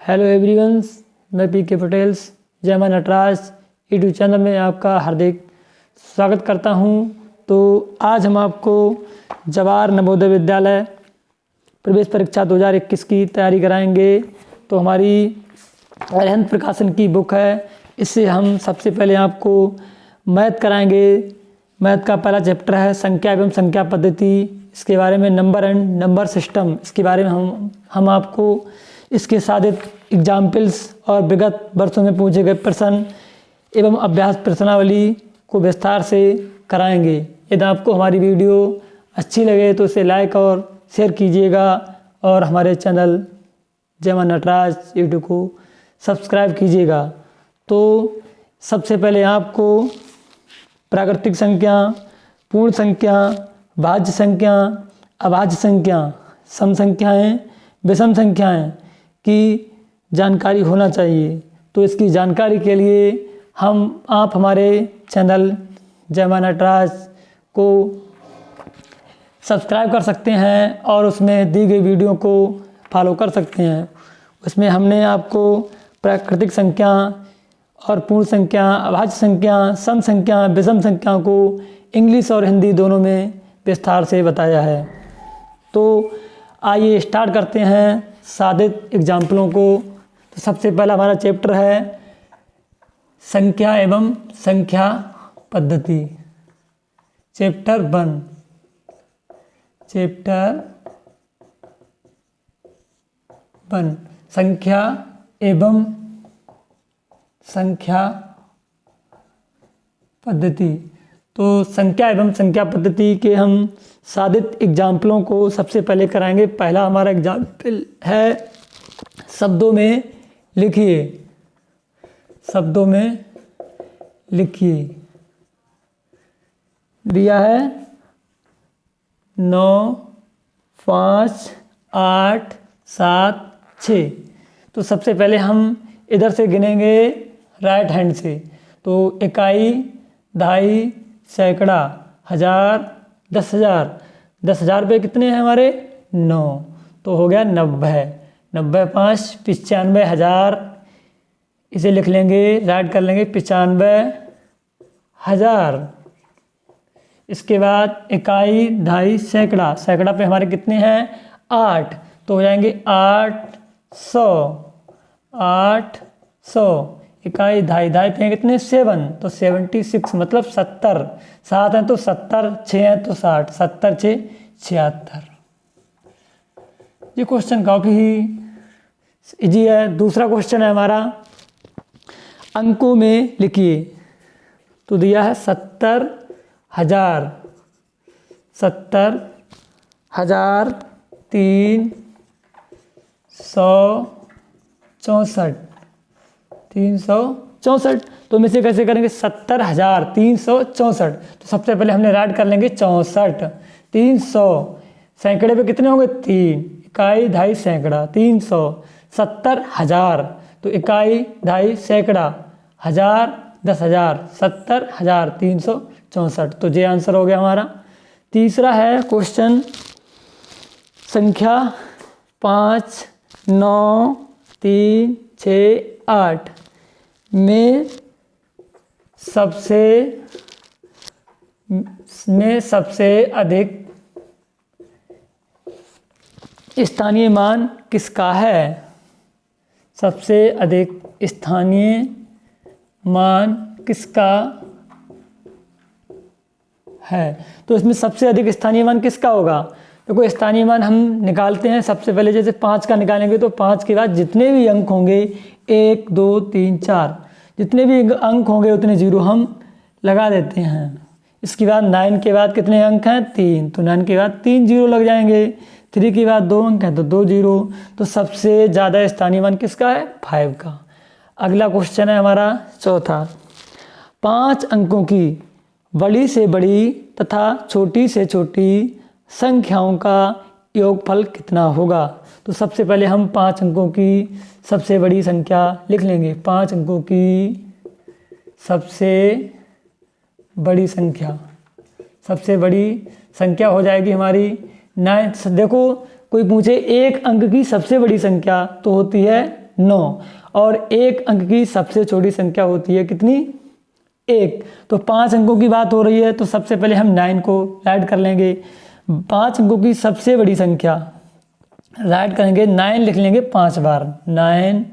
Hello everyone, मैं P के पटेल्स जय मां नटराज यूट्यूब चैनल में आपका हार्दिक स्वागत करता हूं। तो आज हम आपको जवाहर नवोदय विद्यालय प्रवेश परीक्षा 2021 की तैयारी कराएंगे। तो हमारी अरिहंत प्रकाशन की बुक है, इससे हम सबसे पहले आपको मैथ कराएंगे। मैथ का पहला चैप्टर है संख्या एवं संख्या पद्धति। इसके बारे में नंबर एंड नंबर सिस्टम, इसके बारे में हम आपको इसके सादित एग्जाम्पल्स और विगत वर्षों में पूछे गए प्रश्न एवं अभ्यास प्रश्नावली को विस्तार से कराएंगे। यदि आपको हमारी वीडियो अच्छी लगे तो इसे लाइक और शेयर कीजिएगा और हमारे चैनल जय मां नटराज यूट्यूब को सब्सक्राइब कीजिएगा। तो सबसे पहले आपको प्राकृतिक संख्या, पूर्ण संख्या, भाज्य संख्या, अभाज्य संख्या, सम संख्याएँ, विषम संख्याएँ की जानकारी होना चाहिए। तो इसकी जानकारी के लिए आप हमारे चैनल जय मां नटराज को सब्सक्राइब कर सकते हैं और उसमें दी गई वीडियो को फॉलो कर सकते हैं। उसमें हमने आपको प्राकृतिक संख्या और पूर्ण संख्या, अभाज्य संख्या, सम संख्या, विषम संख्या को इंग्लिश और हिंदी दोनों में विस्तार से बताया है। तो आइए स्टार्ट करते हैं सादित एग्जाम्पलों को। तो सबसे पहला हमारा चैप्टर है संख्या एवं संख्या पद्धति। चैप्टर 1 संख्या एवं संख्या पद्धति। तो संख्या एवं संख्या पद्धति के हम सादित एग्जाम्पलों को सबसे पहले कराएंगे। पहला हमारा एग्जाम्पल है शब्दों में लिखिए। शब्दों में लिखिए दिया है 9, 5, 8, 7, 6। तो सबसे पहले हम इधर से गिनेंगे राइट हैंड से। तो इकाई, दहाई, सैकड़ा, हजार, 10,000। 10,000 पे कितने हैं हमारे? 9। तो हो गया 90। 90 5 95,000। इसे लिख लेंगे, राइट कर लेंगे 95,000। इसके बाद इकाई, दहाई, सैकड़ा। सैकड़ा पे हमारे कितने हैं? 8। तो हो जाएंगे 800। 800 इकाई, दहाई, दहाई पे कितने? 7। तो 76 मतलब 70। 7 हैं तो 70, 6 हैं तो 60। 70 6 76। ये क्वेश्चन काफ़ी इजी है। दूसरा क्वेश्चन है हमारा अंकों में लिखिए। तो दिया है 70,000। 70,000 364। 364। तो हम इसे कैसे करेंगे? 70,364। तो सबसे पहले हमने राइट कर लेंगे 64। 300 सैकड़े पे कितने होंगे? 3। इकाई, दहाई, सैकड़ा। 300 70,000। तो इकाई, दहाई, सैकड़ा, हजार, 10,000। 70,364। तो ये आंसर हो गया हमारा। तीसरा है क्वेश्चन संख्या 5, 9, 3, 6, 8 में सबसे अधिक स्थानीय मान किसका है? सबसे अधिक स्थानीय मान किसका है? तो इसमें सबसे अधिक स्थानीय मान किसका होगा? देखो स्थानीय मान हम निकालते हैं। सबसे पहले जैसे 5 का निकालेंगे तो 5 के बाद जितने भी अंक होंगे 1, 2, 3, 4 जितने भी अंक होंगे उतने जीरो हम लगा देते हैं। इसके बाद 9 के बाद कितने अंक हैं? 3। तो 9 के बाद 3 जीरो लग जाएंगे। 3 के बाद 2 अंक हैं तो 2 जीरो। तो सबसे ज़्यादा स्थानीय मान किसका है? 5 का। अगला क्वेश्चन है हमारा चौथा। 5 अंकों की बड़ी से बड़ी तथा छोटी से छोटी संख्याओं का योगफल कितना होगा? तो सबसे पहले हम 5 अंकों की सबसे बड़ी संख्या लिख लेंगे। 5 अंकों की सबसे बड़ी संख्या हो जाएगी हमारी 9। देखो कोई पूछे एक अंक की सबसे बड़ी संख्या तो होती है 9 और एक अंक की सबसे छोटी संख्या होती है कितनी? 1। तो 5 अंकों की बात हो रही है तो सबसे पहले हम 9 को ऐड कर लेंगे। 5 अंकों की सबसे बड़ी संख्या राइट करेंगे, 9 लिख लेंगे 5 बार, 9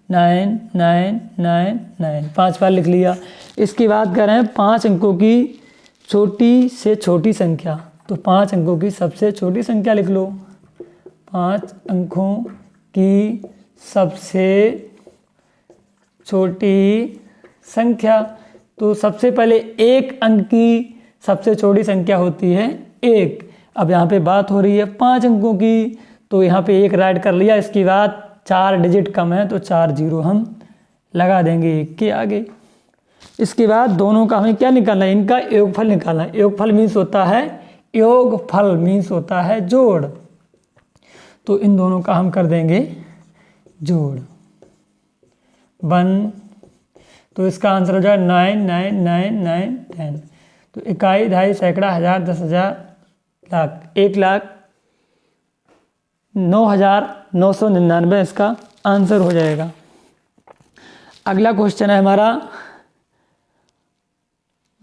9 9 9 9 5 बार लिख लिया। इसकी बात कर रहे हैं 5 अंकों की छोटी से छोटी संख्या, तो 5 अंकों की सबसे छोटी संख्या लिख लो। 5 अंकों की सबसे छोटी संख्या, तो सबसे पहले एक अंक की सबसे छोटी संख्या होती है 1। अब यहाँ पे बात हो रही है 5 अंकों की, तो यहाँ पे 1 राइट कर लिया। इसके बाद 4 डिजिट कम है तो 4 जीरो हम लगा देंगे 1 के आगे। इसके बाद दोनों का हमें क्या निकालना है? इनका योगफल निकालना है। योगफल मीन्स होता है जोड़, तो इन दोनों का हम कर देंगे जोड़ 1। तो इसका आंसर हो जाएगा 9 9 9 9 10। तो इकाई, दहाई, सैकड़ा, हजार, 10,000, लाख, 1,09,999 इसका आंसर हो जाएगा। अगला क्वेश्चन है हमारा,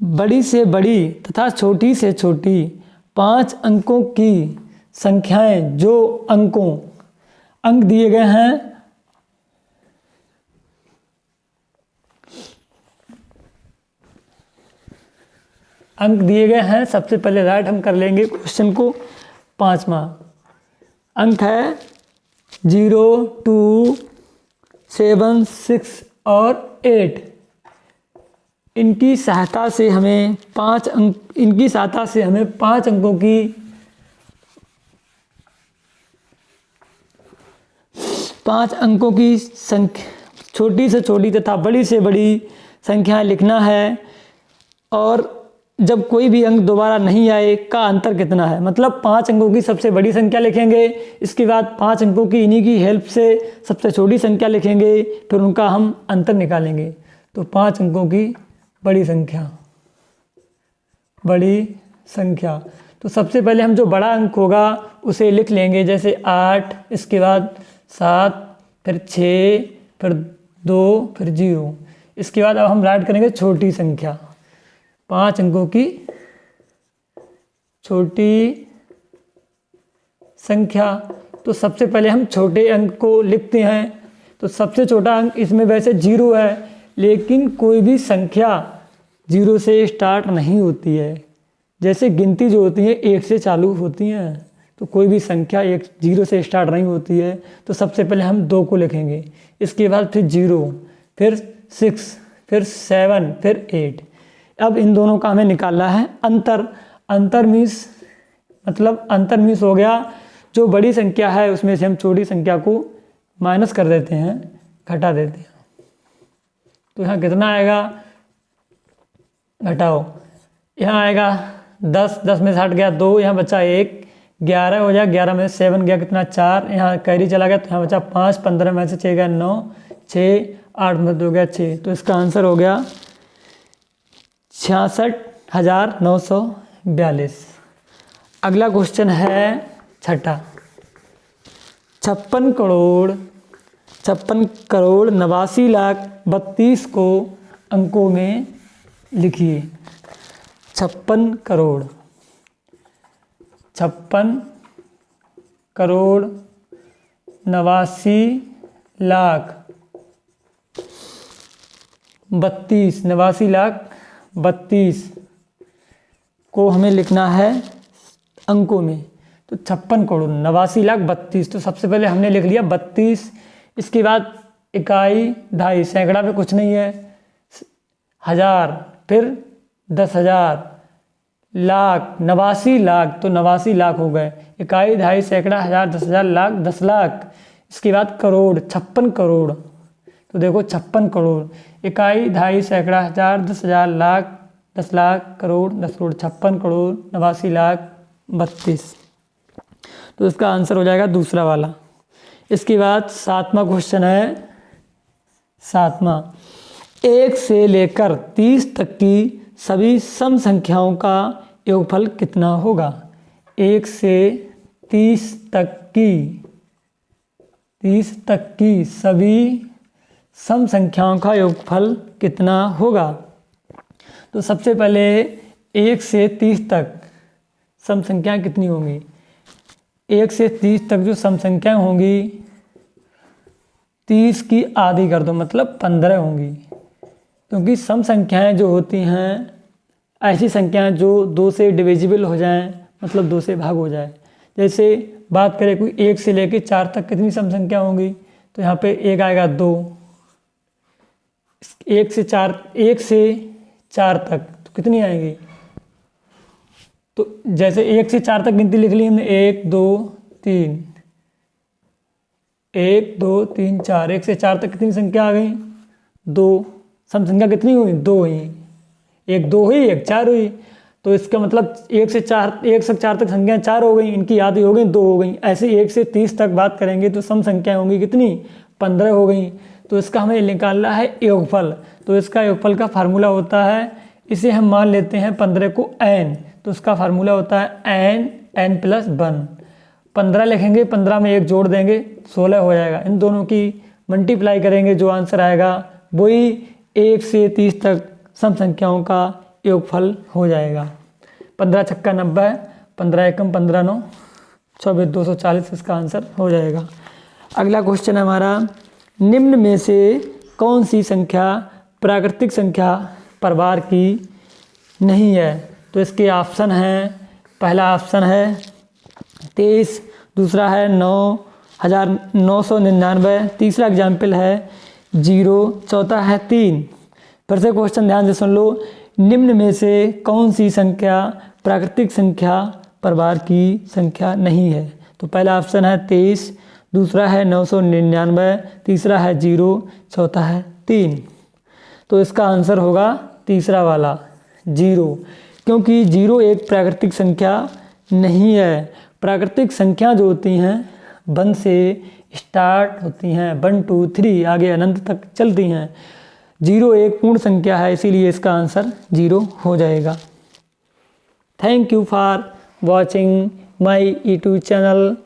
बड़ी से बड़ी तथा छोटी से छोटी 5 अंकों की संख्याएं जो अंक दिए गए हैं सबसे पहले राइट हम कर लेंगे क्वेश्चन को। 5वां अंक है 0 2 7 6 और 8। इनकी सहायता से हमें 5 अंकों की संख्या, छोटी से छोटी तथा बड़ी से बड़ी संख्याएं लिखना है। और जब कोई भी अंक दोबारा नहीं आए का अंतर कितना है, मतलब 5 अंकों की सबसे बड़ी संख्या लिखेंगे, इसके बाद 5 अंकों की इन्हीं की हेल्प से सबसे छोटी संख्या लिखेंगे, फिर उनका हम अंतर निकालेंगे। तो 5 अंकों की बड़ी संख्या, तो सबसे पहले हम जो बड़ा अंक होगा उसे लिख लेंगे, जैसे 8, इसके बाद 7, फिर 6, फिर 2, फिर 0। इसके बाद अब हम राइट करेंगे छोटी संख्या, 5 अंकों की छोटी संख्या। तो सबसे पहले हम छोटे अंक को लिखते हैं। तो सबसे छोटा अंक इसमें वैसे 0 है, लेकिन कोई भी संख्या 0 से स्टार्ट नहीं होती है। जैसे गिनती जो होती है 1 से चालू होती हैं, तो कोई भी संख्या 0 से स्टार्ट नहीं होती है। तो सबसे पहले हम 2 को लिखेंगे, इसके बाद फिर 0, फिर 6, फिर 7, फिर 8। अब इन दोनों का हमें निकालना है अंतर मीन्स हो गया जो बड़ी संख्या है उसमें से हम छोटी संख्या को माइनस कर देते हैं, घटा देते हैं। तो यहाँ कितना आएगा, घटाओ, यहाँ आएगा 10 में से हट गया 2, यहाँ बचा 1, 11 हो जाएगा, 11 में से 7 गया कितना 4, यहाँ कैरी चला गया तो यहाँ बचा 5, 15 में से 6 गया 9, 6, 8 में से 2 गया 6। तो इसका आंसर हो गया 66,942। अगला क्वेश्चन है छठा, 56 करोड़ 89,32,000 को अंकों में लिखिए। 56 करोड़ 89,32,000 को हमें लिखना है अंकों में। तो 56 करोड़ 89,32,000, तो सबसे पहले हमने लिख लिया 32। इसके बाद इकाई, दहाई, सैकड़ा पे कुछ नहीं है, हजार, फिर 10,000, लाख, 89 लाख, तो 89 लाख हो गए। इकाई, दहाई, सैकड़ा, हजार, 10,000, लाख, 10 लाख। इसके बाद करोड़, 56 करोड़, तो देखो 56 करोड़, इकाई, दहाई, सैकड़ा, हजार, 10,000, लाख, 10 लाख, करोड़, 10 करोड़, 56 करोड़ 89,32,000। तो इसका आंसर हो जाएगा दूसरा वाला। इसके बाद 7वां क्वेश्चन है। 7वां, 1 से लेकर 30 तक की सभी सम संख्याओं का योगफल कितना होगा। 1 से 30 तक की 30 तक की सभी सम संख्याओं का योगफल कितना होगा। तो सबसे पहले 1 से 30 तक सम संख्याएं कितनी होंगी। 1 से 30 तक जो सम संख्याएं होंगी 30 की आधी कर दो मतलब 15 होंगी, क्योंकि सम संख्याएं जो होती हैं ऐसी संख्याएं जो 2 से डिविजिबल हो जाएं, मतलब 2 से भाग हो जाए। जैसे बात करें कोई 1 से लेकर 4 तक कितनी सम संख्या होंगी, तो यहाँ पे 1 आएगा 2, 1 से 4 तक तो कितनी आएंगी। तो जैसे 1 से 4 तक गिनती लिख ली हमने, 1 2 3, 1 2 3 4। 1 से 4 तक कितनी संख्या आ गई, 2। सम संख्या कितनी हुई, 2 हुई। 1 2 हुई, 1 4 हुई। तो इसका मतलब 1 से 4 तक संख्याएं 4 हो गई, इनकी आधी हो गई 2 हो गई। ऐसे 1 से 30 तक बात करेंगे तो सम संख्याएं होंगी कितनी, 15 हो गई। तो इसका हमें निकालना है योगफल। तो इसका योगफल का फार्मूला होता है, इसे हम मान लेते हैं 15 को n, तो इसका फार्मूला होता है n + 1। 15 लिखेंगे, 15 में 1 जोड़ देंगे 16 हो जाएगा। इन दोनों की मल्टीप्लाई करेंगे, जो आंसर आएगा वही 1 से 30 तक सम संख्याओं का योगफल हो जाएगा। 15 छक्का 90, 15 एकम 15 9, 24 240 इसका आंसर हो जाएगा। अगला क्वेश्चन है हमारा, निम्न में से कौन सी संख्या प्राकृतिक संख्या परिवार की नहीं है। तो इसके ऑप्शन हैं, पहला ऑप्शन है 23, दूसरा है 9,999, तीसरा एग्जाम्पल है 0, चौथा है 3। फिर से क्वेश्चन ध्यान से सुन लो, निम्न में से कौन सी संख्या प्राकृतिक संख्या परिवार की संख्या नहीं है। तो पहला ऑप्शन है 23, दूसरा है 999, तीसरा है 0, चौथा है 3। तो इसका आंसर होगा तीसरा वाला 0, क्योंकि 0 एक प्राकृतिक संख्या नहीं है। प्राकृतिक संख्या जो होती हैं 1 से स्टार्ट होती हैं, 1 2 3 आगे अनंत तक चलती हैं। 0 एक पूर्ण संख्या है, इसीलिए इसका आंसर 0 हो जाएगा। Thank you for watching my YouTube channel.